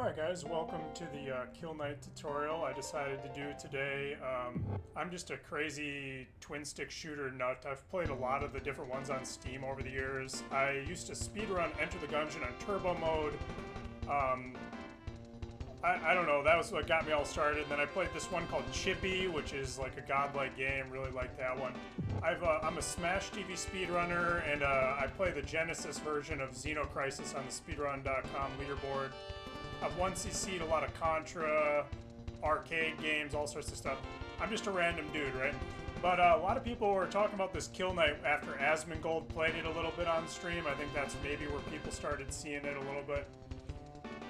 Alright guys, welcome to the Kill Knight tutorial I decided to do today. I'm just a crazy twin-stick shooter nut. I've played a lot of the different ones on Steam over the years. I used to speedrun Enter the Gungeon on turbo mode. I don't know, that was what got me all started. And then I played this one called Chippy, which is like a godlike game, really like that one. I'm a Smash TV speedrunner, and I play the Genesis version of Xenocrisis on the speedrun.com leaderboard. I've 1cc'd a lot of Contra, arcade games, all sorts of stuff. I'm just a random dude, right? But a lot of people were talking about this Kill Knight after Asmongold played it a little bit on stream. I think that's maybe where people started seeing it a little bit.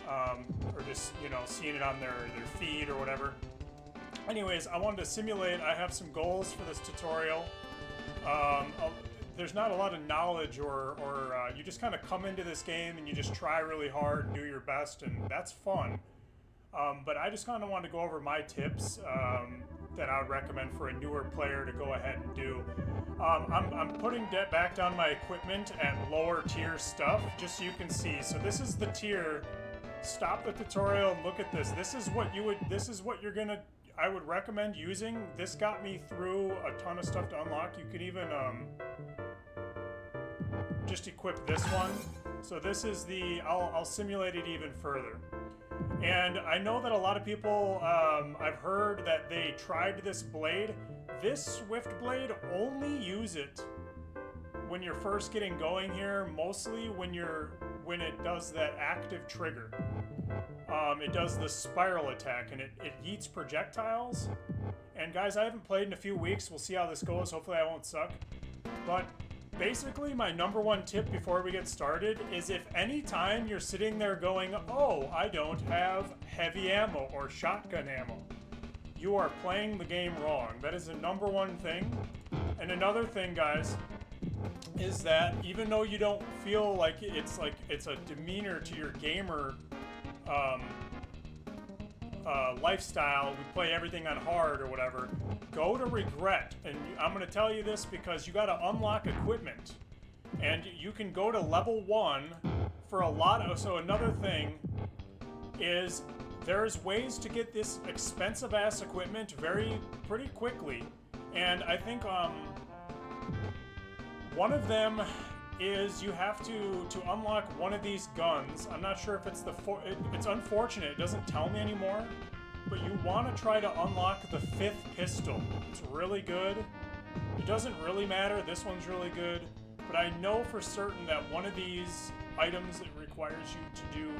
Or just, you know, seeing it on their feed or whatever. Anyways, I wanted to simulate. I have some goals for this tutorial. There's not a lot of knowledge or you just kind of come into this game and you just try really hard and do your best, and that's fun. But I just kind of wanted to go over my tips that I would recommend for a newer player to go ahead and do. I'm putting back down my equipment at lower tier stuff just so you can see. So this is the tier. Stop the tutorial and look at this. This is what you're gonna, I would recommend using. This got me through a ton of stuff to unlock. You could even just equip this one. So this is the, I'll simulate it even further. And I know that a lot of people, I've heard that they tried this blade. This Swift blade, only use it when you're first getting going here, mostly when it does that active trigger. It does the spiral attack, and it yeets projectiles. And guys, I haven't played in a few weeks. We'll see how this goes. Hopefully I won't suck. But basically, my number one tip before we get started is if any time you're sitting there going, oh, I don't have heavy ammo or shotgun ammo, you are playing the game wrong. That is the number one thing. And another thing, guys, is that even though you don't feel like it's a demeanor to your gamer lifestyle, we play everything on hard or whatever, go to regret. And I'm going to tell you this because you got to unlock equipment, and you can go to level 1 for a lot of, so another thing is there's ways to get this expensive ass equipment pretty quickly, and I think one of them is you have to unlock one of these guns. I'm not sure if it's it's unfortunate, it doesn't tell me anymore, but you want to try to unlock the 5th pistol. It's really good. It doesn't really matter, this one's really good, but I know for certain that one of these items that requires you to do,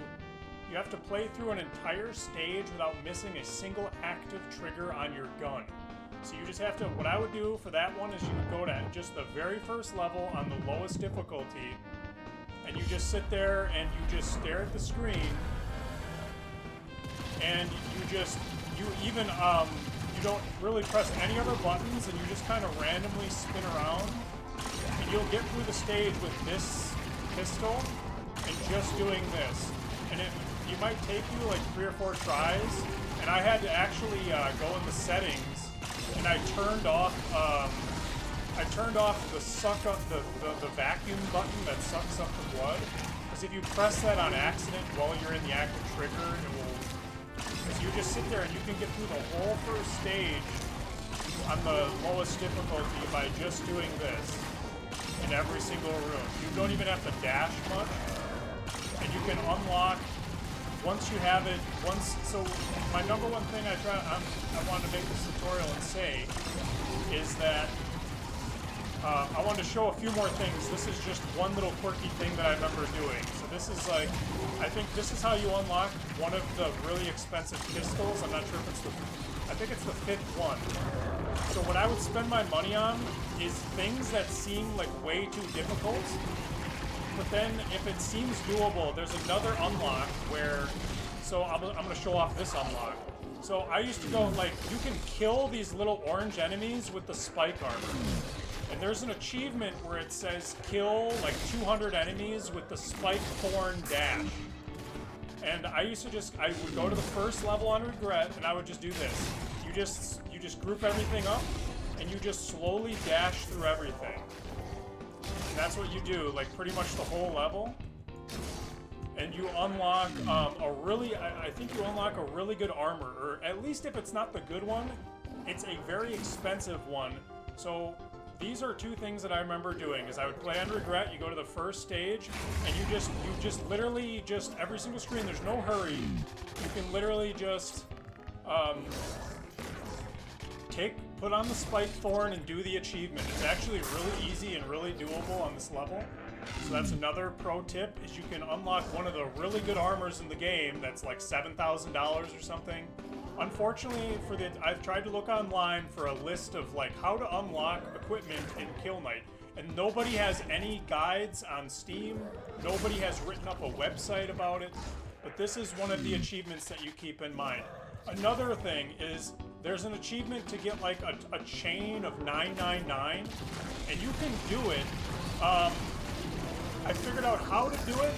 you have to play through an entire stage without missing a single active trigger on your gun. So you just have to, what I would do for that one is you would go to just the very first level on the lowest difficulty, and you just sit there and you just stare at the screen, and you don't really press any other buttons, and you just kind of randomly spin around, and you'll get through the stage with this pistol and just doing this. And you might take you like 3 or 4 tries, and I had to actually go in the settings, and I turned off the vacuum button that sucks up the blood, because if you press that on accident while you're in the active trigger, it will. Because you just sit there and you can get through the whole first stage on the lowest difficulty by just doing this in every single room. You don't even have to dash much, and you can unlock. Once you have it, so my number one thing I wanted to make this tutorial and say is that I wanted to show a few more things. This is just one little quirky thing that I remember doing. So this is like, I think this is how you unlock one of the really expensive pistols. I'm not sure if it's I think it's the 5th one. So what I would spend my money on is things that seem like way too difficult. But then, if it seems doable, there's another unlock where... So I'm going to show off this unlock. So I used to go, like, you can kill these little orange enemies with the spike armor. And there's an achievement where it says kill, like, 200 enemies with the spike thorn dash. And I used to I would go to the first level on regret, and I would just do this. You just group everything up, and you just slowly dash through everything. And that's what you do, like, pretty much the whole level. and you unlock I think you unlock a really good armor, or at least if it's not the good one, it's a very expensive one. So these are two things that I remember doing. Is I would play on regret. You go to the first stage, and you just literally just every single screen. There's no hurry. You can literally just put on the spike thorn and do the achievement. It's actually really easy and really doable on this level. So that's another pro tip, is you can unlock one of the really good armors in the game that's like $7,000 or something. Unfortunately, I've tried to look online for a list of like how to unlock equipment in Kill Knight, and nobody has any guides on Steam. Nobody has written up a website about it, but this is one of the achievements that you keep in mind. Another thing is there's an achievement to get like a chain of 999, and you can do it. I figured out how to do it,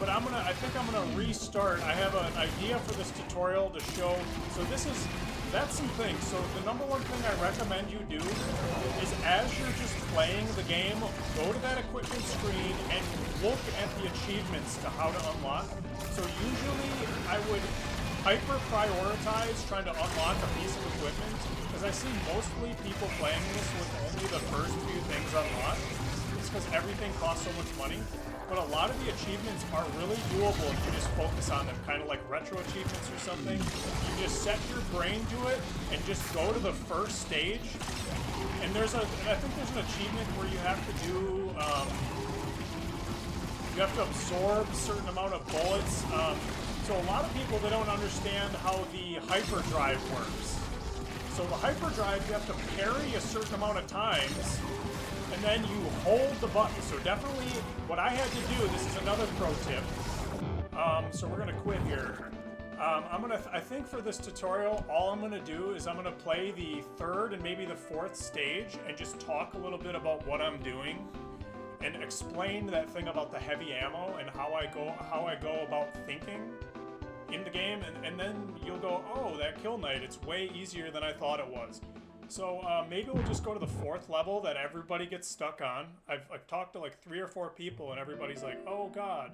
but I think I'm gonna restart. I have an idea for this tutorial to show. So that's some things. So the number one thing I recommend you do is, as you're just playing the game, go to that equipment screen and look at the achievements to how to unlock. So usually I would hyper prioritize trying to unlock a piece of equipment, because I see mostly people playing this with only the first few things unlocked. It's because everything costs so much money. But a lot of the achievements are really doable if you just focus on them, kind of like retro achievements or something. You just set your brain to it and just go to the first stage. And I think there's an achievement where you have to do, you have to absorb a certain amount of bullets. So a lot of people, they don't understand how the hyperdrive works. So the hyperdrive, you have to parry a certain amount of times, and then you hold the button. So definitely, what I had to do, this is another pro tip. So we're gonna quit here. I think for this tutorial, all I'm gonna do is I'm gonna play the third and maybe the fourth stage and just talk a little bit about what I'm doing and explain that thing about the heavy ammo and how I go about thinking in the game, and then you'll go, oh, that Kill Knight, it's way easier than I thought it was. So maybe we'll just go to the fourth level that everybody gets stuck on. I've talked to like 3 or 4 people, and everybody's like, oh god,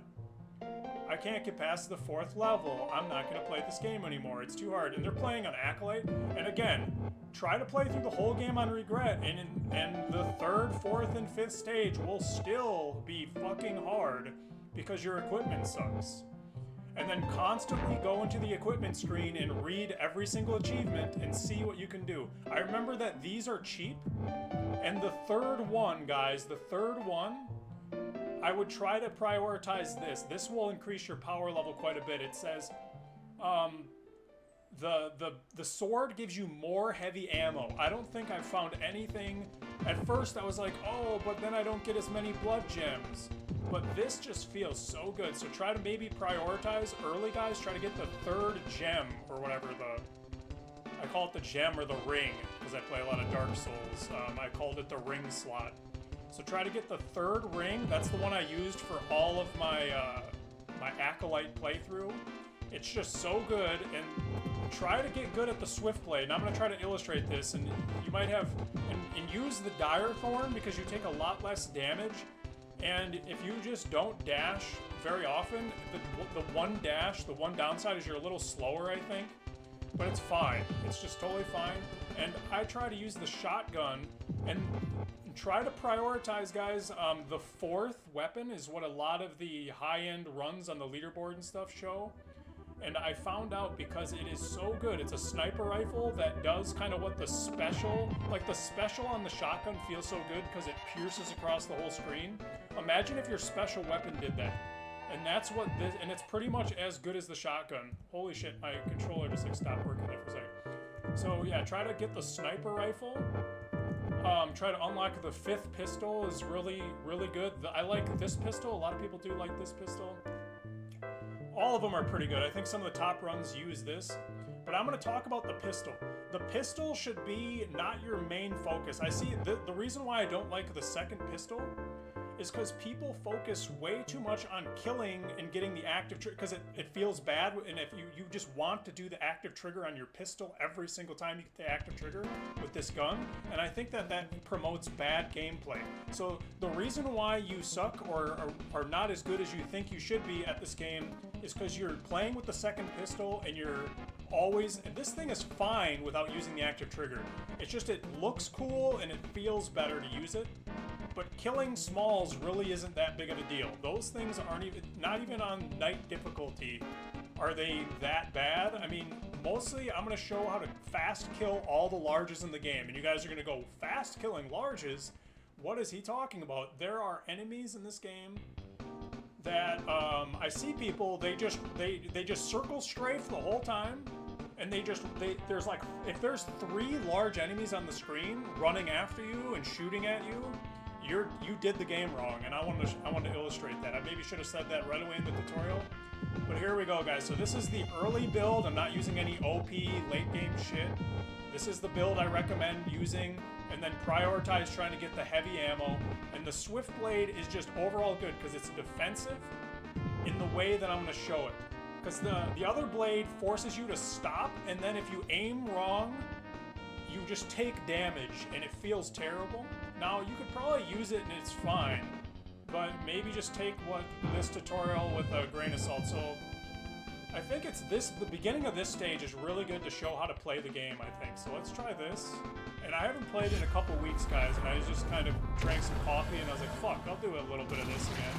I can't get past the fourth level. I'm not going to play this game anymore. It's too hard. And they're playing on Acolyte. And again, try to play through the whole game on regret, and the third, fourth, and fifth stage will still be fucking hard because your equipment sucks. And then constantly go into the equipment screen and read every single achievement and see what you can do. I remember that these are cheap, and the third one, guys, the third one, I would try to prioritize this. This will increase your power level quite a bit. It says, the sword gives you more heavy ammo. I don't think I've found anything. At first I was like, oh, but then I don't get as many blood gems. But this just feels so good. So try to maybe prioritize early, guys. Try to get the third gem, or whatever I call it the gem or the ring, because I play a lot of Dark Souls. I called it the ring slot. So try to get the third ring. That's the one I used for all of my my Acolyte playthrough. It's just so good, and try to get good at the Swift Blade. And I'm going to try to illustrate this, and you might have, and use the Dire Thorn because you take a lot less damage. And if you just don't dash very often, the one downside is you're a little slower, I think. But it's fine. It's just totally fine. And I try to use the shotgun and try to prioritize, guys. The fourth weapon is what a lot of the high-end runs on the leaderboard and stuff show. And I found out because it is so good. It's a sniper rifle that does kind of what the special, like the special on the shotgun feels so good because it pierces across the whole screen. Imagine if your special weapon did that. And that's what this, and it's pretty much as good as the shotgun. Holy shit, my controller just like stopped working there for a second. So yeah, try to get the sniper rifle. Try to unlock the 5th pistol is really, really good. I like this pistol. A lot of people do like this pistol. All of them are pretty good. I think some of the top runs use this. But I'm going to talk about the pistol. The pistol should be not your main focus. I see the reason why I don't like the second pistol is because people focus way too much on killing and getting the active trigger, because it feels bad, and if you just want to do the active trigger on your pistol every single time you get the active trigger with this gun, and I think that promotes bad gameplay. So the reason why you suck or are not as good as you think you should be at this game is because you're playing with the second pistol and you're always, and this thing is fine without using the active trigger. It's just it looks cool and it feels better to use it. But killing smalls really isn't that big of a deal. Those things aren't even, not even on night difficulty, are they that bad? I mean, mostly I'm gonna show how to fast kill all the larges in the game. And you guys are gonna go, fast killing larges? What is he talking about? There are enemies in this game that I see people, they just circle strafe the whole time. And there's like, if there's 3 large enemies on the screen running after you and shooting at you, you did the game wrong, and I wanted to illustrate that. I maybe should have said that right away in the tutorial, but here we go, guys. So this is the early build. I'm not using any OP late game shit. This is the build I recommend using, and then prioritize trying to get the heavy ammo. And the Swift Blade is just overall good because it's defensive in the way that I'm going to show it. Because the other blade forces you to stop, and then if you aim wrong, you just take damage, and it feels terrible. Now, you could probably use it and it's fine, but maybe just take this tutorial with a grain of salt. So, I think it's the beginning of this stage is really good to show how to play the game, I think. So let's try this. And I haven't played in a couple weeks, guys, and I just kind of drank some coffee, and I was like, fuck, I'll do a little bit of this again.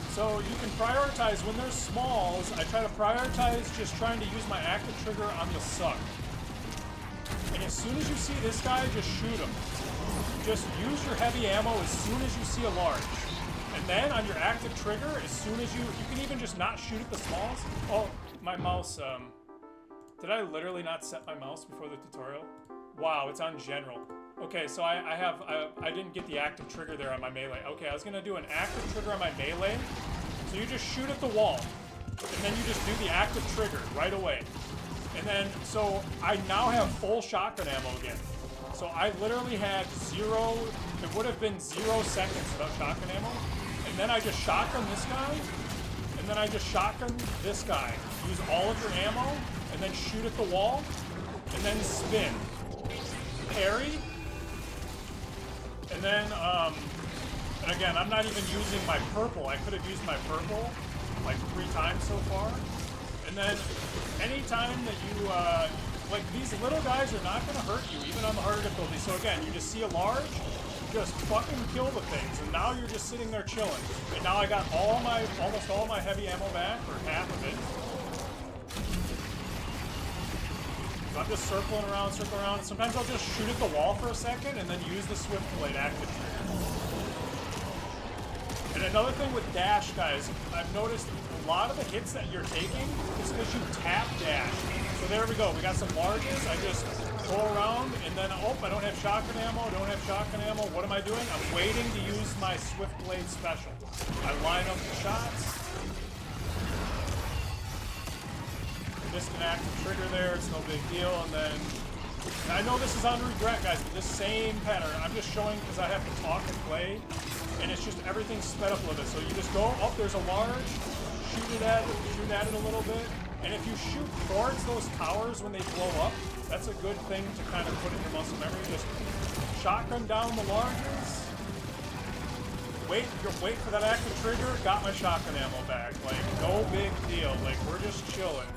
So you can prioritize when there's smalls. I try to prioritize just trying to use my active trigger on the suck. And as soon as you see this guy, just shoot him. Just use your heavy ammo as soon as you see a large. And then on your active trigger, as soon as you can even just not shoot at the smalls. Oh, my mouse, did I literally not set my mouse before the tutorial? Wow, it's on general. Okay, so I didn't get the active trigger there on my melee. Okay, I was gonna do an active trigger on my melee. So you just shoot at the wall, and then you just do the active trigger right away. And then, so I now have full shotgun ammo again. So I literally had it would have been 0 seconds without shotgun ammo. And then I just shotgun this guy, and then I just shotgun this guy. Use all of your ammo, and then shoot at the wall, and then spin. Parry. And then, and again, I'm not even using my purple. I could have used my purple like 3 times so far. And then, anytime that you, like, these little guys are not going to hurt you, even on the harder difficulty. So again, you just see a large, just fucking kill the things, and now you're just sitting there chilling. And now I got almost all my heavy ammo back, or half of it. So I'm just circling around. Sometimes I'll just shoot at the wall for a second and then use the Swift Blade active trigger. And another thing with dash, guys, I've noticed a lot of the hits that you're taking is because you tap dash. So there we go. We got some larges. I just go around and then, oh, I don't have shotgun ammo. What am I doing? I'm waiting to use my Swift Blade special. I line up the shots. Missed an active trigger there, it's no big deal, and then, I know this is on regret, guys, but this same pattern, I'm just showing because I have to talk and play, and it's just everything's sped up a little bit. So you just go, oh, there's a large, shoot at it a little bit, and if you shoot towards those towers when they blow up, that's a good thing to kind of put in your muscle memory. Just shotgun down the larges, wait for that active trigger, got my shotgun ammo back. Like, no big deal, like, we're just chilling.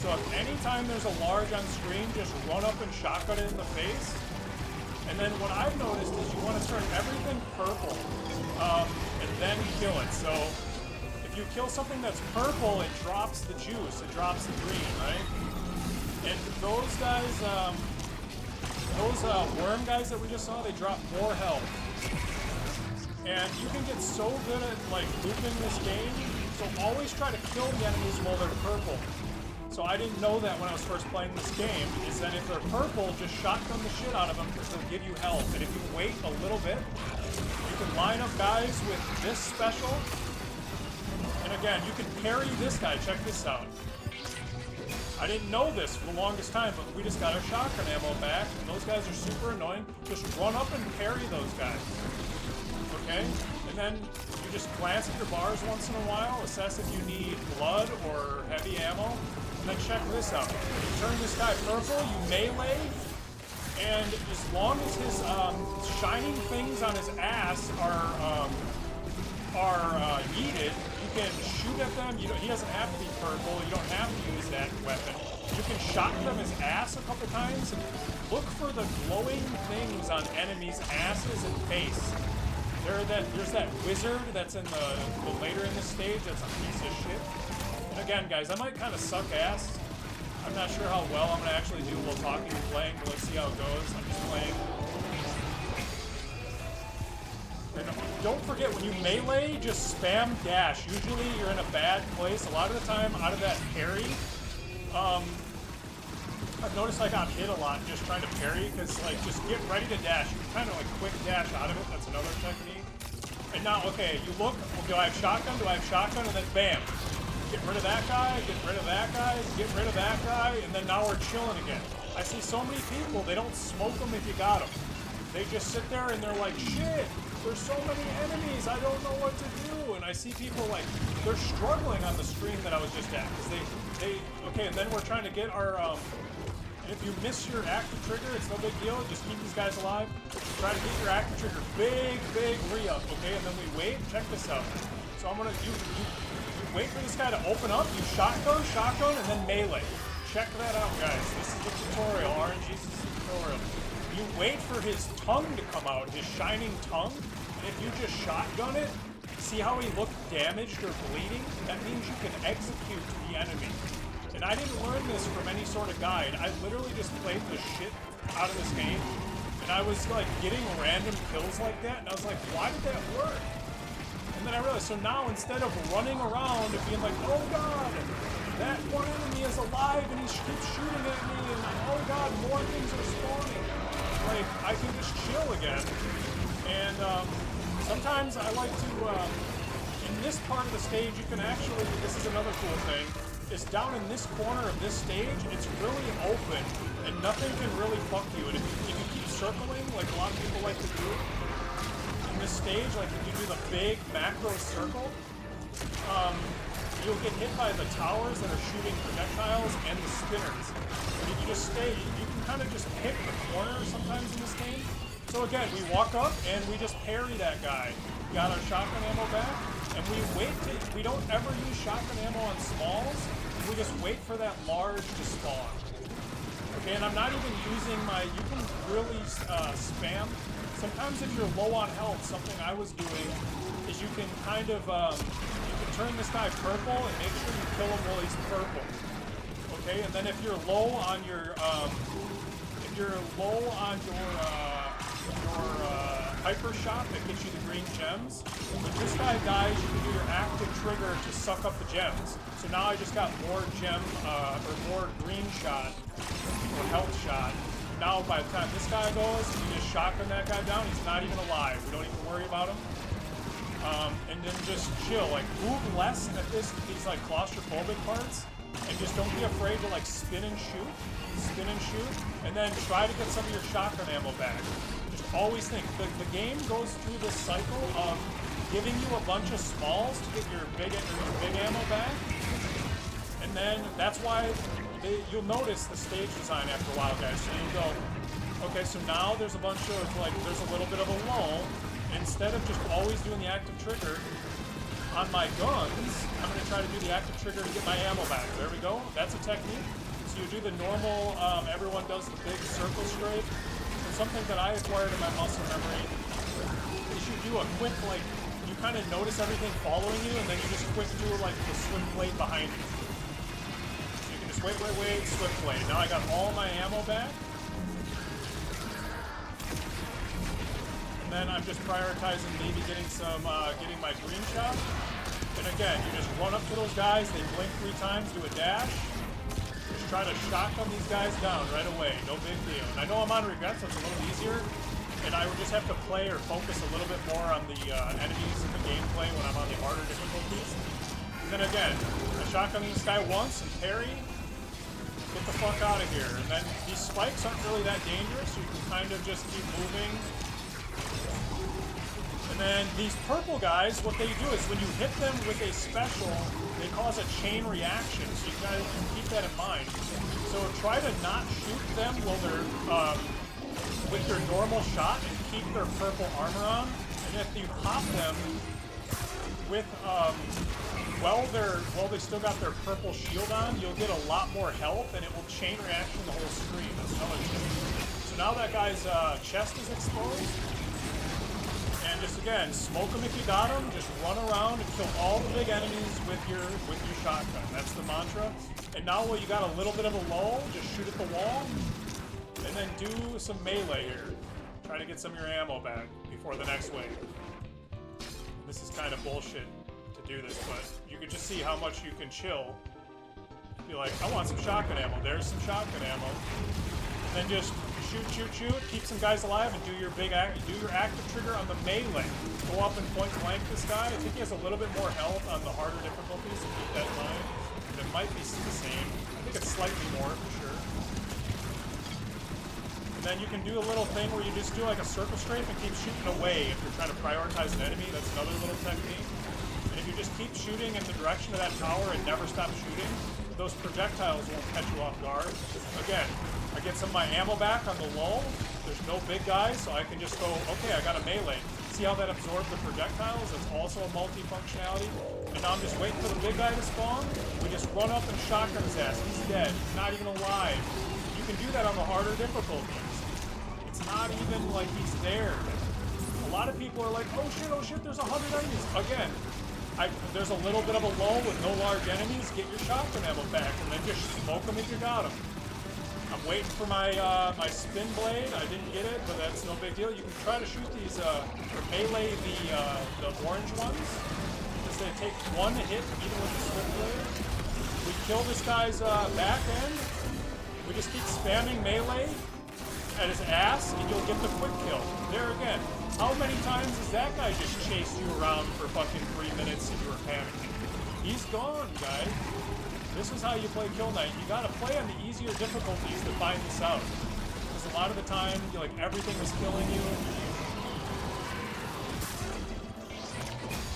So if anytime there's a large on screen, just run up and shotgun it in the face. And then what I've noticed is you want to turn everything purple, and then kill it. So if you kill something that's purple, it drops the juice, it drops the green, right? And those guys, those worm guys that we just saw, they drop more health. And you can get so good at, like, looping this game, so always try to kill the enemies while they're purple. So I didn't know that when I was first playing this game, is that if they're purple, just shotgun the shit out of them because they'll give you health. And if you wait a little bit, you can line up guys with this special. And again, you can parry this guy. Check this out. I didn't know this for the longest time, but we just got our shotgun ammo back, and those guys are super annoying. Just run up and parry those guys. Okay? And then you just glance at your bars once in a while, assess if you need blood or heavy ammo, and then check this out. You turn this guy purple, you melee, and as long as his shining things on his ass are yeeted, you can shoot at them. He doesn't have to be purple. You don't have to use that weapon. You can shotgun his ass a couple times. Look for the glowing things on enemies' asses and face. There's that wizard that's in the later in the stage that's a piece of shit. And again, guys, I might kind of suck ass. I'm not sure how well I'm going to actually do while talking and playing, but let's see how it goes. I'm just playing. And don't forget, when you melee, just spam dash. Usually you're in a bad place. A lot of the time, out of that parry, I've noticed I got hit a lot just trying to parry, because, like, just get ready to dash. You can kind of, like, quick dash out of it. That's another technique. And now, okay, you look, do I have shotgun? Do I have shotgun? And then bam. Get rid of that guy, get rid of that guy, get rid of that guy, and then now we're chilling again. I see so many people, they don't smoke them if you got them. They just sit there and they're like, shit, there's so many enemies, I don't know what to do. And I see people like, they're struggling on the stream that I was just at. Because okay, and then we're trying to get our, if you miss your active trigger, it's no big deal, just keep these guys alive. Try to get your active trigger, big re-up, okay? And then we wait, check this out. So I'm gonna, you wait for this guy to open up, you shotgun, and then melee. Check that out, guys. This is the tutorial. RNG's is the tutorial. You wait for his tongue to come out, his shining tongue, and if you just shotgun it, see how he looked damaged or bleeding? That means you can execute the enemy. And I didn't learn this from any sort of guide. I literally just played the shit out of this game, and I was like getting random kills like that, and I was like, why did that work? And then I realized, so now instead of running around and being like, oh god, that one enemy is alive and he keeps shooting at me, and oh god, more things are spawning, like, I can just chill again. And sometimes I like to, in this part of the stage, you can actually, this is another cool thing, is down in this corner of this stage, it's really open, and nothing can really fuck you. And if you keep circling, like a lot of people like to do, this stage, like if you do the big macro circle, you'll get hit by the towers that are shooting projectiles and the spinners. But if you just stay, you can kind of just pick the corner sometimes in this game. So again, we walk up and we just parry that guy. We got our shotgun ammo back, and we wait we don't ever use shotgun ammo on smalls, we just wait for that large to spawn. Okay, and I'm not even using you can really spam. Sometimes if you're low on health, something I was doing is you can kind of, you can turn this guy purple and make sure you kill him while he's purple. Okay, and then if you're low on your, hyper shot that gets you the green gems, when this guy dies, you can do your active trigger to suck up the gems. So now I just got more gem, or more green shot, or health shot. Now, by the time this guy goes, you just shotgun that guy down, he's not even alive. We don't even worry about him. And then just chill, like, move less at these, like, claustrophobic parts, and just don't be afraid to, like, spin and shoot, and then try to get some of your shotgun ammo back. Just always think, the game goes through this cycle of giving you a bunch of smalls to get your big ammo back, and then that's why you'll notice the stage design after a while, guys. So you go, okay, so now there's a bunch of, like, there's a little bit of a lull. Instead of just always doing the active trigger on my guns, I'm going to try to do the active trigger to get my ammo back. There we go. That's a technique. So you do the normal, everyone does the big circle strafe. And something that I acquired in my muscle memory is you do a quick, like, you kind of notice everything following you, and then you just quick do, like, the swim blade behind you. Wait, swift blade. Now I got all my ammo back. And then I'm just prioritizing maybe getting some, getting my green shot. And again, you just run up to those guys, they blink 3 times, do a dash. Just try to shotgun these guys down right away, no big deal. And I know I'm on regret, so it's a little easier. And I would just have to play or focus a little bit more on the enemies in the gameplay when I'm on the harder difficulties. And then again, I shotgun this guy once and parry. Get the fuck out of here. And then these spikes aren't really that dangerous. You can kind of just keep moving. And then these purple guys, what they do is when you hit them with a special, they cause a chain reaction. So you guys can keep that in mind. So try to not shoot them while they're with your normal shot and keep their purple armor on. And if you pop them with while they still got their purple shield on, you'll get a lot more health and it will chain reaction the whole screen. That's another thing. So now that guy's chest is exposed. And just again, smoke them if you got them. Just run around and kill all the big enemies with your shotgun. That's the mantra. And now while you got a little bit of a lull, just shoot at the wall. And then do some melee here. Try to get some of your ammo back before the next wave. This is kind of bullshit to do this, but you can just see how much you can chill. Be like, I want some shotgun ammo. There's some shotgun ammo. And then just shoot, keep some guys alive, and do your active trigger on the melee. Go up and point blank this guy. I think he has a little bit more health on the harder difficulties, so keep that in mind. And it might be the same. I think it's slightly more for sure. And then you can do a little thing where you just do like a circle strafe and keep shooting away if you're trying to prioritize an enemy. That's another little technique. And if you just keep shooting in the direction of that tower and never stop shooting, those projectiles won't catch you off guard. Again, I get some of my ammo back on the lull. There's no big guys, so I can just go, okay, I got a melee. See how that absorbs the projectiles? It's also a multi-functionality. And now I'm just waiting for the big guy to spawn. We just run up and shotgun his ass. He's dead. He's not even alive. You can do that on the harder difficulties. It's not even like he's there. A lot of people are like, oh shit, there's 100 enemies. Again, there's a little bit of a lull with no large enemies. Get your shotgun ammo back, and then just smoke them if you got them. I'm waiting for my my spin blade. I didn't get it, but that's no big deal. You can try to shoot these or melee the orange ones, because they take one hit even with the spin blade. We kill this guy's back end. We just keep spamming melee at his ass, and you'll get the quick kill. There again. How many times has that guy just chased you around for fucking 3 minutes and you were panicking? He's gone, guys. This is how you play Kill Knight. You gotta play on the easier difficulties to find this out. Because a lot of the time, like, everything is killing you.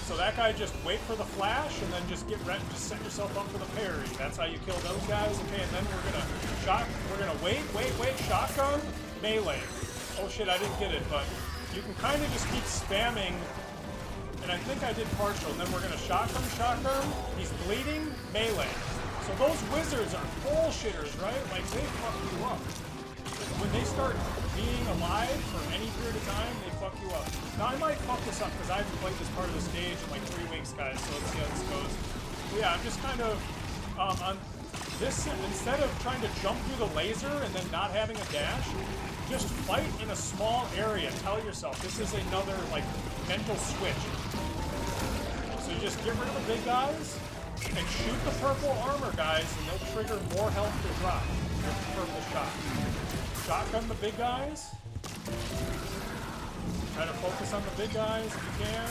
So that guy, just wait for the flash and then just get ready, just set yourself up for the parry. That's how you kill those guys. Okay, and then we're gonna wait, shotgun, melee. Oh shit, I didn't get it, but you can kind of just keep spamming. And I think I did partial, and then we're gonna shotgun. He's bleeding, melee. So those wizards are bullshitters, right? Like, they fuck you up. When they start being alive for any period of time, they fuck you up. Now, I might fuck this up because I haven't played this part of the stage in like 3 weeks, guys, so let's see how this goes. But yeah, I'm just kind of, on this, instead of trying to jump through the laser and then not having a dash, just fight in a small area. Tell yourself, this is another, like, mental switch. So you just get rid of the big guys, and shoot the purple armor guys, and they'll trigger more health to drop with the purple shot. Shotgun the big guys. Try to focus on the big guys if you can.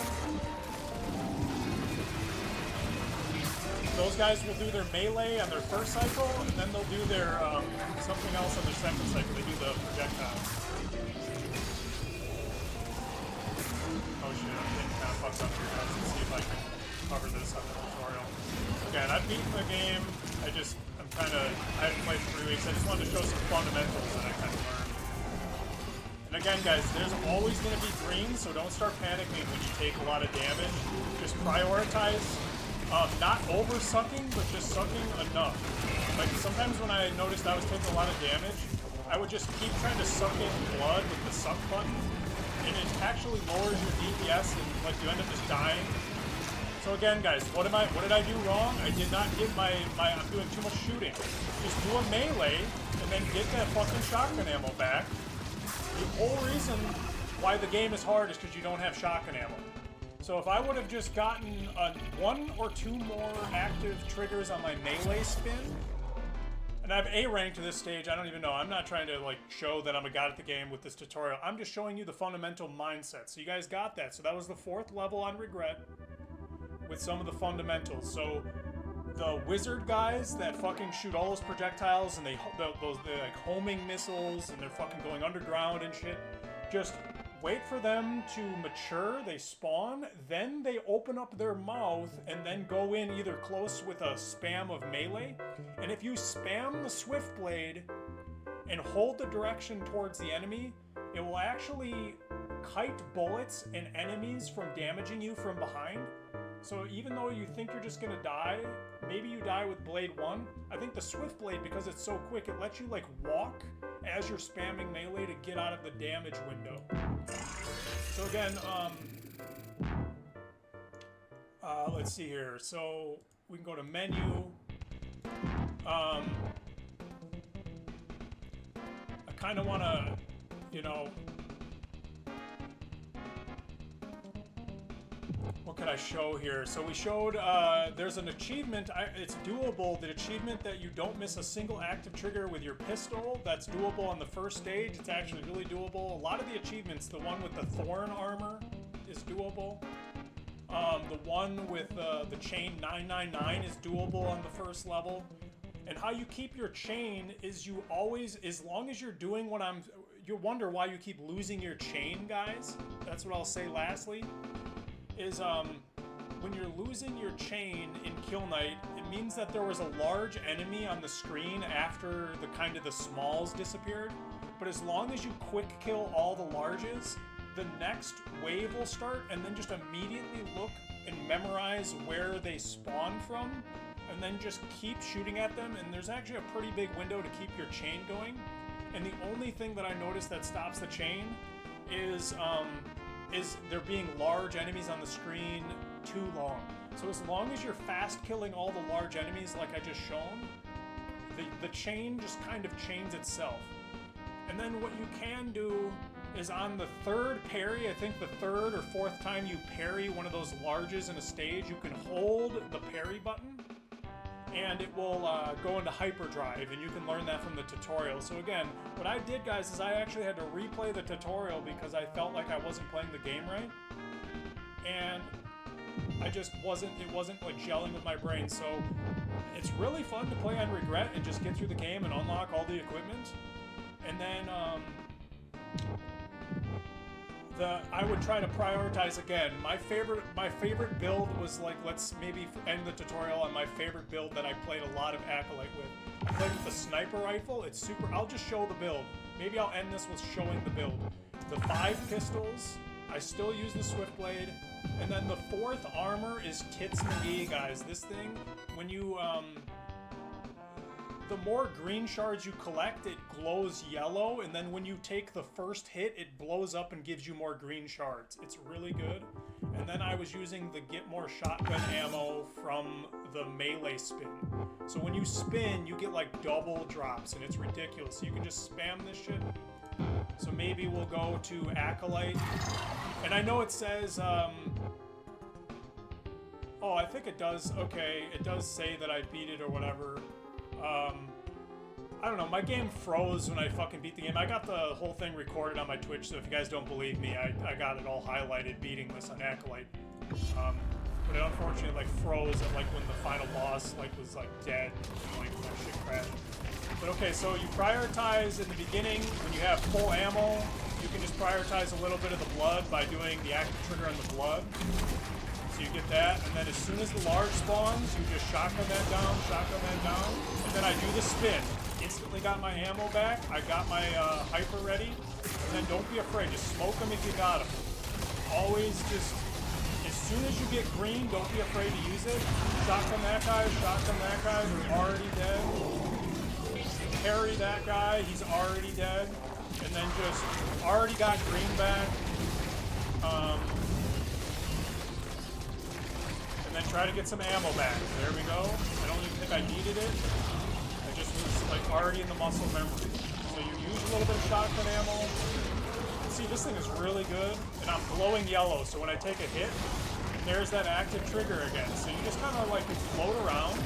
Those guys will do their melee on their first cycle, and then they'll do their something else on their second cycle. They do the projectile. Oh shit, I'm getting kind of fucked up here, guys. Let's see if I can cover this on the tutorial. Again, I've beaten the game. I haven't played for 3 weeks. I just wanted to show some fundamentals that I kind of learned. And again, guys, there's always going to be green, so don't start panicking when you take a lot of damage. Just prioritize not over-sucking, but just sucking enough. Like, sometimes when I noticed I was taking a lot of damage, I would just keep trying to suck in blood with the suck button, and it actually lowers your DPS, and like you end up just dying. So again, guys, what did I do wrong? I did not get I'm doing too much shooting. Just do a melee, and then get that fucking shotgun ammo back. The whole reason why the game is hard is because you don't have shotgun ammo. So if I would have just gotten 1 or 2 more active triggers on my melee spin, and I have A rank to this stage, I don't even know. I'm not trying to like show that I'm a god at the game with this tutorial. I'm just showing you the fundamental mindset. So you guys got that. So that was the 4th level on Regret with some of the fundamentals. So the wizard guys that fucking shoot all those projectiles and they're like homing missiles and they're fucking going underground and shit. Just wait for them to mature, they spawn, then they open up their mouth and then go in either close with a spam of melee. And if you spam the Swift Blade and hold the direction towards the enemy, it will actually kite bullets and enemies from damaging you from behind. So even though you think you're just gonna die, maybe you die with Blade 1, I think the Swift Blade, because it's so quick, it lets you like walk as you're spamming melee to get out of the damage window. So again, let's see here. So we can go to menu. I kind of want to, you know, what could I show here? So we showed, there's an achievement, it's doable, the achievement that you don't miss a single active trigger with your pistol, that's doable on the first stage, it's actually really doable. A lot of the achievements, the one with the thorn armor is doable. The one with the chain 999 is doable on the first level. And how you keep your chain is you always, as long as you're doing what you wonder why you keep losing your chain, guys. That's what I'll say lastly. Is when you're losing your chain in Kill Knight, it means that there was a large enemy on the screen after the smalls disappeared. But as long as you quick kill all the larges, the next wave will start, and then just immediately look and memorize where they spawn from, and then just keep shooting at them. And there's actually a pretty big window to keep your chain going. And the only thing that I noticed that stops the chain is there being large enemies on the screen too long. So as long as you're fast killing all the large enemies like I just shown, the chain just kind of chains itself. And then what you can do is on the third parry, I think the third or fourth time you parry one of those larges in a stage, you can hold the parry button and it will go into hyperdrive, and you can learn that from the tutorial. So again, what I did, guys, is I actually had to replay the tutorial because I felt like I wasn't playing the game right. And it wasn't like gelling with my brain. So it's really fun to play on regret and just get through the game and unlock all the equipment. And then I would try to prioritize again. My favorite build was like, let's maybe end the tutorial on my favorite build that I played a lot of Acolyte with. I played with the sniper rifle. It's super. I'll just show the build. Maybe I'll end this with showing the build. The 5 pistols. I still use the Swift Blade. And then the 4th armor is Tits McGee, guys. This thing, when you the more green shards you collect, it glows yellow, and then when you take the first hit, it blows up and gives you more green shards. It's really good. And then I was using the Get More Shotgun ammo from the melee spin. So when you spin, you get like double drops, and it's ridiculous. So you can just spam this shit. So maybe we'll go to Acolyte. And I know it says, oh, I think it does, okay, it does say that I beat it or whatever. I don't know, my game froze when I fucking beat the game. I got the whole thing recorded on my Twitch, so if you guys don't believe me, I got it all highlighted beating this on Acolyte. But it unfortunately like froze at like when the final boss like was like dead, and like that shit crashed. But okay, so you prioritize in the beginning when you have full ammo. You can just prioritize a little bit of the blood by doing the active trigger on the blood. So you get that, and then as soon as the large spawns, you just shotgun that down, and then I do the spin. Instantly got my ammo back, I got my hyper ready, and then don't be afraid, just smoke them if you got them. Always just, as soon as you get green, don't be afraid to use it. Shotgun that guy, they're already dead. Parry that guy, he's already dead. And then just, already got green back. And then try to get some ammo back. There we go. I don't even think I needed it. I just was like already in the muscle memory. So you use a little bit of shotgun ammo. See, this thing is really good. And I'm glowing yellow, so when I take a hit, there's that active trigger again. So you just kind of like float around.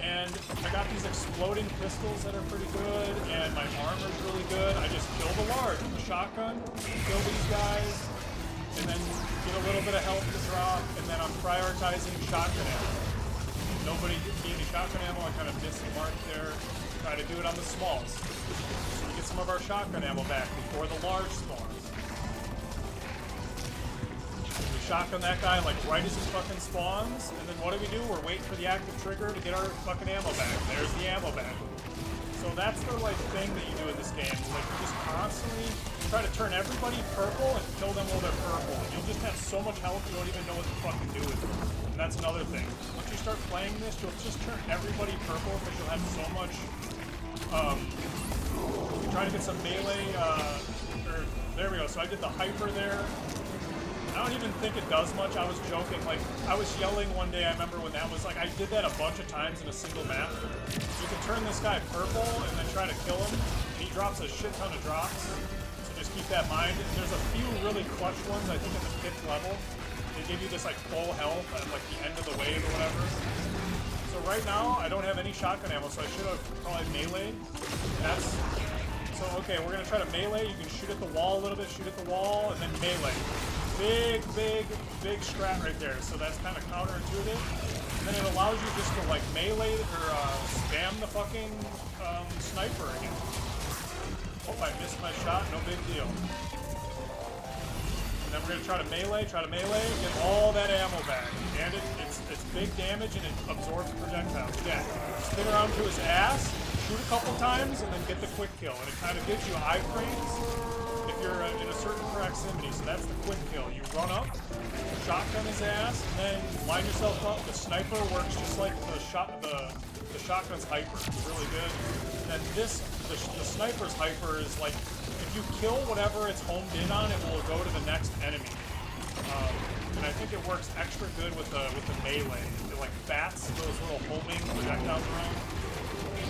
And I got these exploding pistols that are pretty good, and my armor's really good. I just kill the large with the shotgun, kill these guys, and then get a little bit of health to drop, and then I'm prioritizing shotgun ammo. nobody gave me shotgun ammo. I kind of missed the mark there. Try to do it on the smalls. So we get some of our shotgun ammo back before the large spawns. We shotgun that guy like right as he fucking spawns, and then what do? We're waiting for the active trigger to get our fucking ammo back. There's the ammo back. So that's the like thing that you do in this game. Like you just constantly try to turn everybody purple and kill them while they're purple. And you'll just have so much health you don't even know what to fucking do with it. And that's another thing. Once you start playing this, you'll just turn everybody purple because you'll have so much. You try to get some melee. There we go. So I did the hyper there. I don't even think it does much. I was joking. Like, I was yelling one day, I remember when that was like, I did that a bunch of times in a single map. You can turn this guy purple and then try to kill him. He drops a shit ton of drops. So just keep that in mind. And there's a few really clutch ones, I think at the 5th level. They give you this like full health at like the end of the wave or whatever. So right now, I don't have any shotgun ammo, so I should have probably meleeed. That's... So, okay, we're gonna try to melee. You can shoot at the wall a little bit, shoot at the wall, and then melee. Big strat right there. So that's kind of counterintuitive. And then it allows you just to like melee or spam the fucking sniper again. Oh, I missed my shot. No big deal. And then we're gonna try to melee, get all that ammo back. And it's big damage and it absorbs projectiles. Again, spin around to his ass, shoot a couple times, and then get the quick kill. And it kind of gives you iframes. If you're in a certain proximity, so that's the quick kill. You run up, shotgun his ass, and then line yourself up. The sniper works just like the shotgun's hyper. It's really good. And the sniper's hyper is like, if you kill whatever it's homed in on, it will go to the next enemy. And I think it works extra good with the melee. It like bats those little homing projectiles around.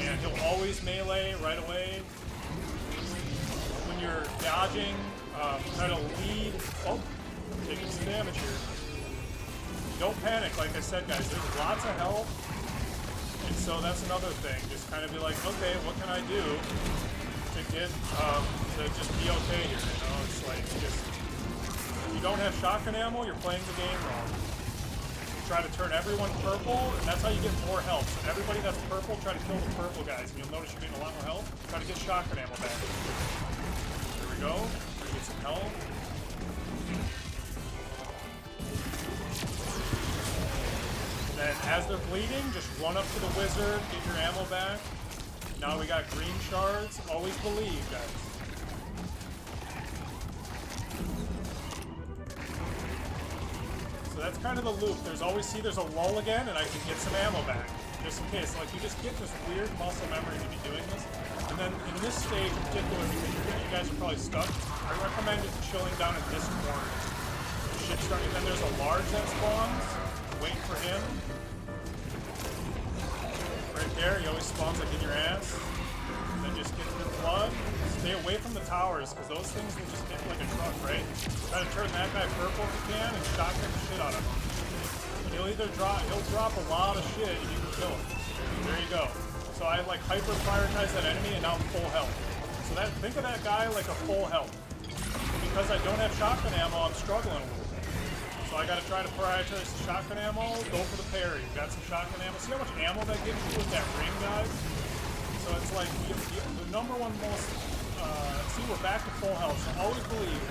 And he'll always melee right away. When you're dodging, try to lead. Oh, taking some damage here. Don't panic, like I said, guys. There's lots of health, and so that's another thing. Just kind of be like, okay, what can I do to get to just be okay here? You know, it's like just if you don't have shotgun ammo, you're playing the game wrong. You try to turn everyone purple, and that's how you get more health. So everybody that's purple, try to kill the purple guys, and you'll notice you're getting a lot more health. Try to get shotgun ammo back. Go. Try to get some health. Then as they're bleeding, just run up to the wizard, get your ammo back. Now we got green shards. Always believe, guys. So that's kind of the loop. There's always, there's a lull again, and I can get some ammo back. Just in case. Like, you just get this weird muscle memory to be doing this. And then in this stage in particular, because you guys are probably stuck, I recommend just chilling down in this corner. Shit starting. Then there's a large that spawns. Wait for him. Right there, he always spawns like in your ass. And then just get to the flood. Stay away from the towers, because those things will just hit like a truck, right? Try to turn that guy purple if you can, and shotgun the shit out of him. He'll drop a lot of shit and you can kill him. There you go. So I like hyper prioritize that enemy and now I'm full health. So think of that guy like a full health. Because I don't have shotgun ammo, I'm struggling a little bit. So I gotta try to prioritize the shotgun ammo, go for the parry. Got some shotgun ammo. See how much ammo that gives you with that ring, guys? So it's like the number one most see, we're back to full health, so always believe.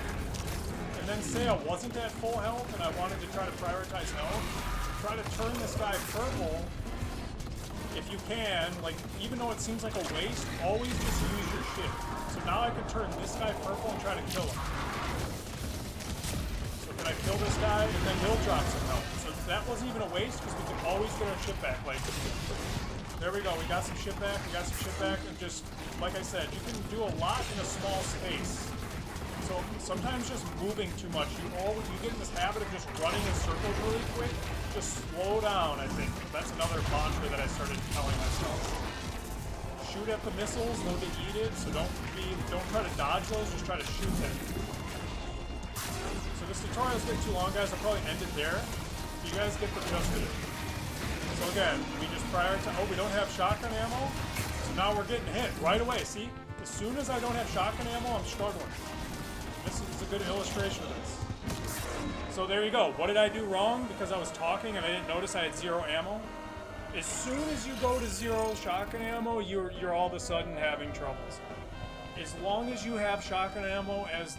And then say I wasn't at full health and I wanted to try to prioritize health. Try to turn this guy purple if you can, like, even though it seems like a waste, always just use your shit. So now I can turn this guy purple and try to kill him. So can I kill this guy? And then he'll drop some health. So that wasn't even a waste because we can always get our shit back. Like, there we go. We got some shit back. And just, like I said, you can do a lot in a small space. So sometimes just moving too much, you get in this habit of just running in circles really quick. Just slow down, I think. That's another mantra that I started telling myself. Shoot at the missiles, they'll get yeeted, so don't try to dodge those, just try to shoot them. So this tutorial's getting too long, guys. I'll probably end it there. You guys get the gist of it. So again, we just prioritize. Oh, we don't have shotgun ammo? So now we're getting hit right away, see? As soon as I don't have shotgun ammo, I'm struggling. This is a good illustration of this. So there you go. What did I do wrong? Because I was talking and I didn't notice I had 0 ammo. As soon as you go to 0 shotgun ammo, you're all of a sudden having troubles. As long as you have shotgun ammo as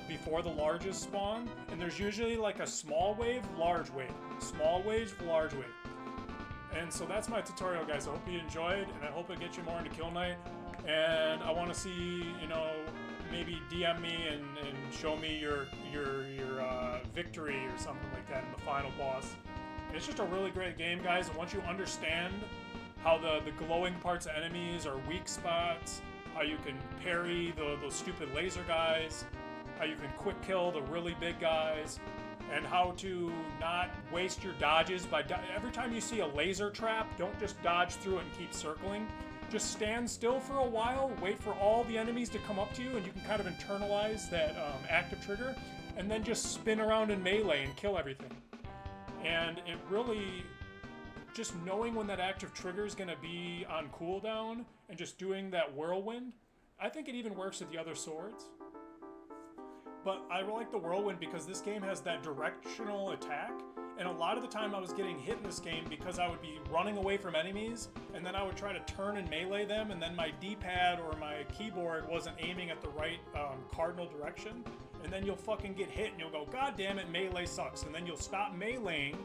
before the largest spawn, and there's usually like a small wave, large wave, small wave, large wave. And so that's my tutorial, guys. I hope you enjoyed, and I hope it gets you more into Kill Night. And I want to see, you know, maybe DM me and show me your victory or something like that in the final boss. And it's just a really great game, guys. And once you understand how the glowing parts of enemies are weak spots, how you can parry those stupid laser guys, how you can quick kill the really big guys, and how to not waste your dodges by every time you see a laser trap, don't just dodge through it and keep circling. Just stand still for a while, wait for all the enemies to come up to you, and you can kind of internalize that active trigger, and then just spin around in melee and kill everything. And it really, just knowing when that active trigger is going to be on cooldown and just doing that whirlwind, I think it even works with the other swords. But I like the whirlwind because this game has that directional attack, and a lot of the time I was getting hit in this game because I would be running away from enemies, and then I would try to turn and melee them, and then my D-pad or my keyboard wasn't aiming at the right cardinal direction, and then you'll fucking get hit and you'll go, God damn it, melee sucks, and then you'll stop meleeing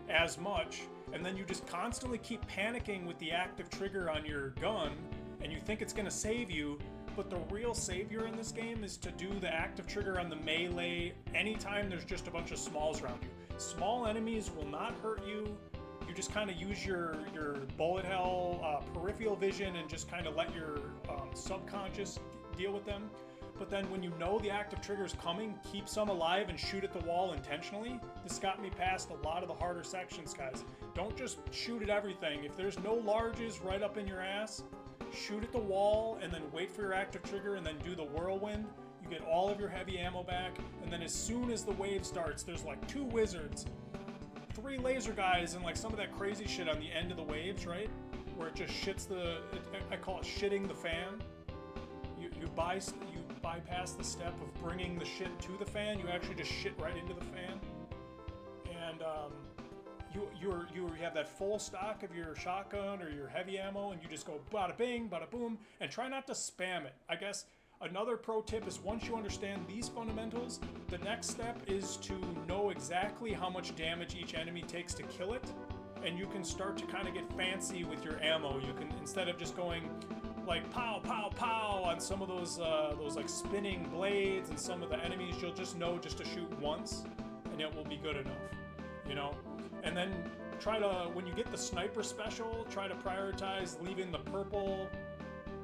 as much, and then you just constantly keep panicking with the active trigger on your gun, and you think it's gonna save you, but the real savior in this game is to do the active trigger on the melee anytime there's just a bunch of smalls around you. Small enemies will not hurt you. You just kind of use your bullet hell peripheral vision and just kind of let your subconscious deal with them. But then when you know the active trigger is coming, keep some alive and shoot at the wall intentionally. This got me past a lot of the harder sections, guys. Don't just shoot at everything. If there's no larges right up in your ass, shoot at the wall and then wait for your active trigger and then do the whirlwind. You get all of your heavy ammo back, and then as soon as the wave starts, there's like 2 wizards, 3 laser guys, and like some of that crazy shit on the end of the waves, right? Where it just shits I call it shitting the fan. You bypass the step of bringing the shit to the fan, you actually just shit right into the fan. And you have that full stock of your shotgun or your heavy ammo, and you just go bada bing, bada boom, and try not to spam it. I guess another pro tip is once you understand these fundamentals, the next step is to know exactly how much damage each enemy takes to kill it, and you can start to kind of get fancy with your ammo. You can, instead of just going like pow, pow, pow on some of those like spinning blades and some of the enemies, you'll just know just to shoot once, and it will be good enough, you know? And then try to, when you get the sniper special, try to prioritize leaving the purple,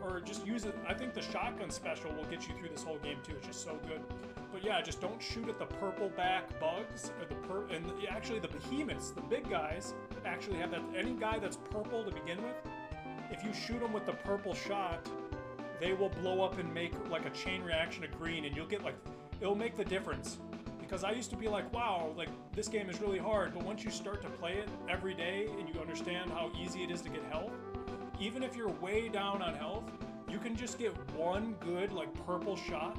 or just use it. I think the shotgun special will get you through this whole game too. It's just so good. But yeah, just don't shoot at the purple back bugs, or actually the behemoths, the big guys, actually have that. Any guy that's purple to begin with, if you shoot them with the purple shot, they will blow up and make like a chain reaction of green, and you'll get like, it'll make the difference. Because I used to be like, wow, like this game is really hard, but once you start to play it every day and you understand how easy it is to get health, even if you're way down on health, you can just get one good like purple shot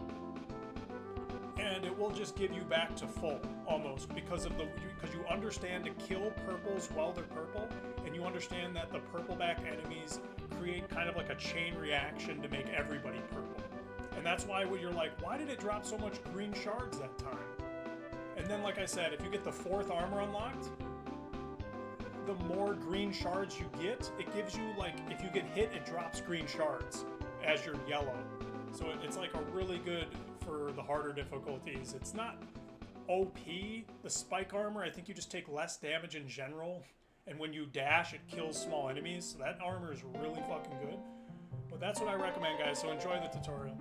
and it will just give you back to full almost because you understand to kill purples while they're purple, and you understand that the purple back enemies create kind of like a chain reaction to make everybody purple. And that's why when you're like, why did it drop so much green shards that time? And then, like I said, if you get the 4th armor unlocked, the more green shards you get, it gives you, like, if you get hit, it drops green shards as you're yellow. So it's like a really good for the harder difficulties. It's not OP, the spike armor. I think you just take less damage in general. And when you dash, it kills small enemies. So that armor is really fucking good. But that's what I recommend, guys. So enjoy the tutorial.